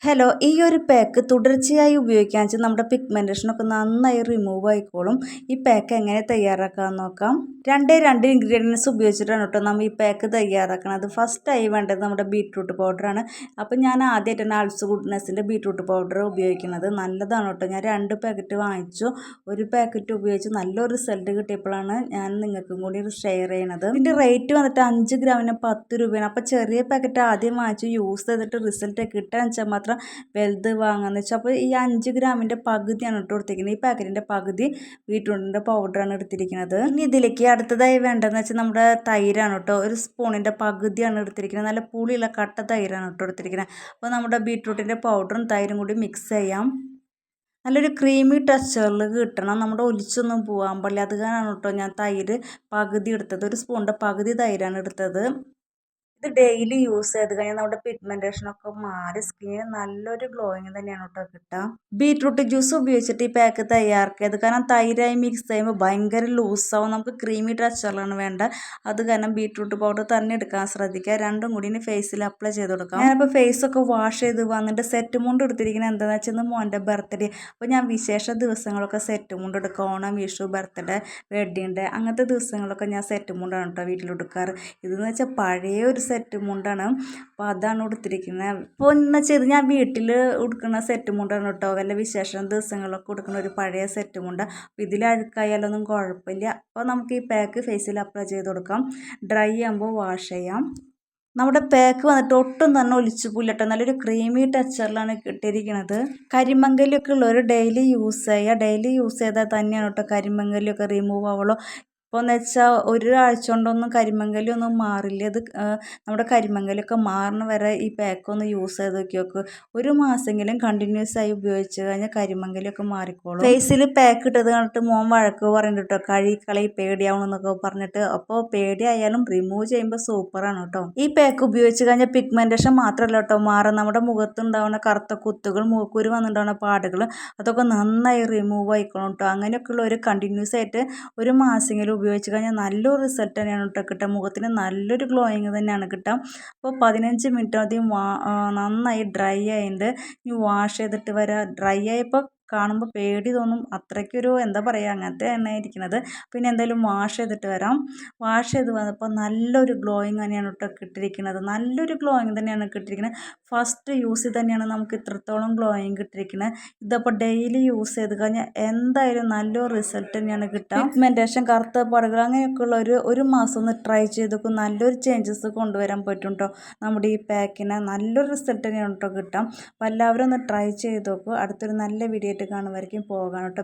Hello, ഈ ഒരു pack തുടർച്ചയായി ഉപയോഗിക്കാൻ വെച്ചാൽ നമ്മുടെ പിഗ്മെൻറ്റേഷനൊക്കെ നന്നായി റിമൂവ് ആയിക്കോളും. ഈ പാക്ക് എങ്ങനെ തയ്യാറാക്കാമെന്ന് നോക്കാം. രണ്ട് ഇൻഗ്രീഡിയൻസ് ഉപയോഗിച്ചിട്ടാണ് കേട്ടോ നമ്മൾ ഈ പാക്ക് തയ്യാറാക്കുന്നത്. ഫസ്റ്റായി വേണ്ടത് നമ്മുടെ ബീട്രൂട്ട് പൗഡറാണ്. അപ്പം ഞാൻ ആദ്യമായിട്ടാണ് ആൾസ് ഗുഡ്നെസ്സിൻ്റെ ബീട്രൂട്ട് പൗഡർ ഉപയോഗിക്കുന്നത്. നല്ലതാണ് കേട്ടോ. ഞാൻ 2 പാക്കറ്റ് വാങ്ങിച്ചു. ഒരു പാക്കറ്റ് ഉപയോഗിച്ച് നല്ലൊരു റിസൾട്ട് കിട്ടിയപ്പോഴാണ് ഞാൻ നിങ്ങൾക്കും കൂടി ഷെയർ ചെയ്യണത്. ഇതിൻ്റെ റേറ്റ് വന്നിട്ട് 5 ഗ്രാമിന് 10 രൂപയാണ്. അപ്പോൾ ചെറിയ പാക്കറ്റ് ആദ്യം വാങ്ങിച്ച് യൂസ് ചെയ്തിട്ട് റിസൾട്ട് കിട്ടാൻ വെച്ചാൽ മാത്രം വലുത് വാങ്ങാന്ന് വെച്ചാൽ. അപ്പോൾ ഈ 5 ഗ്രാമിൻ്റെ പകുതിയാണ് ഇട്ട് കൊടുത്തിരിക്കുന്നത്. ഈ പാക്കറ്റിൻ്റെ പകുതി ബീട്രൂട്ടിൻ്റെ പൗഡറാണ് എടുത്തിരിക്കുന്നത്. ഇനി ഇതിലേക്ക് അടുത്തതായി വേണ്ടതെന്ന് വെച്ചാൽ നമ്മുടെ തൈരാണ് കേട്ടോ. ഒരു സ്പൂണിൻ്റെ പകുതിയാണ് എടുത്തിരിക്കുന്നത്. നല്ല പുളിയുള്ള കട്ട തൈരാണ് കേട്ടോ എടുത്തിരിക്കുന്നത്. അപ്പോൾ നമ്മുടെ ബീട്രൂട്ടിൻ്റെ പൗഡറും തൈരും കൂടി മിക്സ് ചെയ്യാം. നല്ലൊരു ക്രീമി ടെക്സ്ചറിൽ കിട്ടണം. നമ്മുടെ ഒലിച്ചൊന്നും പോകാൻ പാടില്ല. അത് കാരണമാണ് കേട്ടോ ഞാൻ തൈര് പകുതി എടുത്തത്. ഒരു സ്പൂണിൻ്റെ പകുതി തൈരാണ് എടുത്തത്. ഇത് ഡെയിലി യൂസ് ചെയ്ത് കഴിഞ്ഞാൽ നമ്മുടെ പിഗ്മെൻറ്റേഷനൊക്കെ മാറി സ്കിന്നിന് നല്ലൊരു ഗ്ലോയിങ് തന്നെയാണ് കേട്ടോ കിട്ടുക. ബീട്രൂട്ട് ജ്യൂസ് ഉപയോഗിച്ചിട്ട് ഈ പാക്ക് തയ്യാറാക്കിയത്. കാരണം തൈരായി മിക്സ് ചെയ്യുമ്പോൾ ഭയങ്കര ലൂസാവും. നമുക്ക് ക്രീമി ടെക്സ്ചറിലാണ് വേണ്ട. അത് കാരണം ബീട്രൂട്ട് പൗഡർ തന്നെ എടുക്കാൻ ശ്രദ്ധിക്കുക. രണ്ടും കൂടി ഇനി ഫേസിൽ അപ്ലൈ ചെയ്ത് കൊടുക്കാം. ഞാനിപ്പോൾ ഫേസൊക്കെ വാഷ് ചെയ്ത് വന്നിട്ട് സെറ്റ് മുണ്ട് എടുത്തിരിക്കുന്നത് എന്താണെന്ന് വെച്ചാൽ ഇന്ന് മോൻ്റെ ബർത്ത്ഡേ. അപ്പോൾ ഞാൻ വിശേഷ ദിവസങ്ങളൊക്കെ സെറ്റ് മുണ്ട് എടുക്കുക. Onam, Vishu, birthday, wedding day അങ്ങനത്തെ ദിവസങ്ങളൊക്കെ ഞാൻ സെറ്റ് മുണ്ടാണ് കേട്ടോ വീട്ടിലെടുക്കാറ്. ഇതെന്ന് വെച്ചാൽ പഴയ ഒരു സെറ്റ് മുണ്ടാണ്. അപ്പോൾ അതാണ് ഉടുത്തിരിക്കുന്നത്. അപ്പോൾ എന്ന് വെച്ചാൽ ഞാൻ വീട്ടിൽ ഉടുക്കുന്ന സെറ്റ് മുണ്ടാണ് കേട്ടോ. വല്ല വിശേഷ ദിവസങ്ങളൊക്കെ ഉടുക്കുന്ന ഒരു പഴയ സെറ്റ് മുണ്ട്. അപ്പോൾ ഇതിൽ അഴുക്കായാലൊന്നും കുഴപ്പമില്ല. അപ്പോൾ നമുക്ക് ഈ പാക്ക് ഫേസിൽ അപ്ലൈ ചെയ്ത് കൊടുക്കാം. ഡ്രൈ ആകുമ്പോൾ വാഷ് ചെയ്യാം. നമ്മുടെ പാക്ക് വന്നിട്ട് ഒട്ടും തന്നെ ഒലിച്ചു പോയില്ലട്ടോ. നല്ലൊരു ക്രീമി ടെക്സ്ചറിലാണ് കിട്ടിയിരിക്കുന്നത്. കരിമങ്കലിയൊക്കെ ഉള്ളവർ ഡെയിലി യൂസ് ചെയ്യുക. ഡെയിലി യൂസ് ചെയ്താൽ തന്നെയാണ് കേട്ടോ കരിമങ്കലിയൊക്കെ റിമൂവ് ആവുള്ളൂ. ഇപ്പോൾ എന്ന് വെച്ചാൽ ഒരാഴ്ച കൊണ്ടൊന്നും കരിമങ്കലൊന്നും മാറില്ല. ഇത് നമ്മുടെ കരിമങ്കലൊക്കെ മാറണ വരെ ഈ പാക്കൊന്ന് യൂസ് ചെയ്ത് നോക്കി. ഒരു മാസമെങ്കിലും കണ്ടിന്യൂസ് ആയി ഉപയോഗിച്ച് കഴിഞ്ഞാൽ കരിമങ്കലൊക്കെ മാറിക്കോളും. ഫേസിൽ പാക്ക് ഇട്ടത് കണ്ടിട്ട് മോൻ വഴക്ക് പറഞ്ഞിട്ട് കേട്ടോ, കളി പേടിയാവണമെന്നൊക്കെ പറഞ്ഞിട്ട്. അപ്പോൾ പേടിയായാലും റിമൂവ് ചെയ്യുമ്പോൾ സൂപ്പറാണ് കേട്ടോ. ഈ പാക്ക് ഉപയോഗിച്ച് കഴിഞ്ഞാൽ പിഗ്മെൻറ്റേഷൻ മാത്രമല്ല കേട്ടോ മാറും. നമ്മുടെ മുഖത്തുണ്ടാവുന്ന കറുത്ത കുത്തുകൾ, മൂക്കുരു വന്നിട്ടുണ്ടാവുന്ന പാടുകൾ അതൊക്കെ നന്നായി റിമൂവ് ആയിക്കോളും കേട്ടോ. അങ്ങനെയൊക്കെയുള്ള ഒരു കണ്ടിന്യൂസ് ആയിട്ട് ഒരു മാസമെങ്കിലും ഉപയോഗിച്ച് കഴിഞ്ഞാൽ നല്ലൊരു റിസൾട്ട് തന്നെയാണ് കേട്ടോ കിട്ടുക. മുഖത്തിന് നല്ലൊരു ഗ്ലോയിങ് തന്നെയാണ് കിട്ടുക. അപ്പോൾ 15 മിനിറ്റ് ആദ്യം നന്നായി ഡ്രൈ ആയിട്ട് ഇനി വാഷ് ചെയ്തിട്ട് വരാം. ഡ്രൈ ആയപ്പോൾ കാണുമ്പോൾ പേടി തോന്നും. അത്രയ്ക്കൊരു എന്താ പറയുക അങ്ങനത്തെ എണ്ണയായിരിക്കുന്നത്. പിന്നെ എന്തായാലും വാഷ് ചെയ്തിട്ട് വരാം. വാഷ് ചെയ്ത് വന്നപ്പോൾ നല്ലൊരു ഗ്ലോയിങ് തന്നെയാണ് കേട്ടോ കിട്ടിയിരിക്കുന്നത്. നല്ലൊരു ഗ്ലോയിങ് തന്നെയാണ് കിട്ടിയിരിക്കുന്നത്. ഫസ്റ്റ് യൂസ് തന്നെയാണ് നമുക്ക് ഇത്രത്തോളം ഗ്ലോയിങ് കിട്ടിയിരിക്കുന്നത്. ഇതപ്പോൾ ഡെയിലി യൂസ് ചെയ്ത് കഴിഞ്ഞാൽ എന്തായാലും നല്ലൊരു റിസൾട്ട് തന്നെയാണ് കിട്ടുക. പിഗ്മെൻറ്റേഷൻ, കറുത്ത പാടുകൾ അങ്ങനെയൊക്കെയുള്ള ഒരു മാസം ഒന്ന് ട്രൈ ചെയ്തൊക്കെ നല്ലൊരു ചേഞ്ചസ് കൊണ്ടുവരാൻ പറ്റും കേട്ടോ. നമ്മുടെ ഈ പാക്കിന് നല്ലൊരു റിസൾട്ട് തന്നെയാണ് കേട്ടോ കിട്ടാം. അപ്പോൾ എല്ലാവരും ഒന്ന് ട്രൈ ചെയ്ത് നോക്കും. അടുത്തൊരു നല്ല വീഡിയോ ആയിട്ട് കാണുമായിരിക്കും. പോകാൻ കേട്ടോ.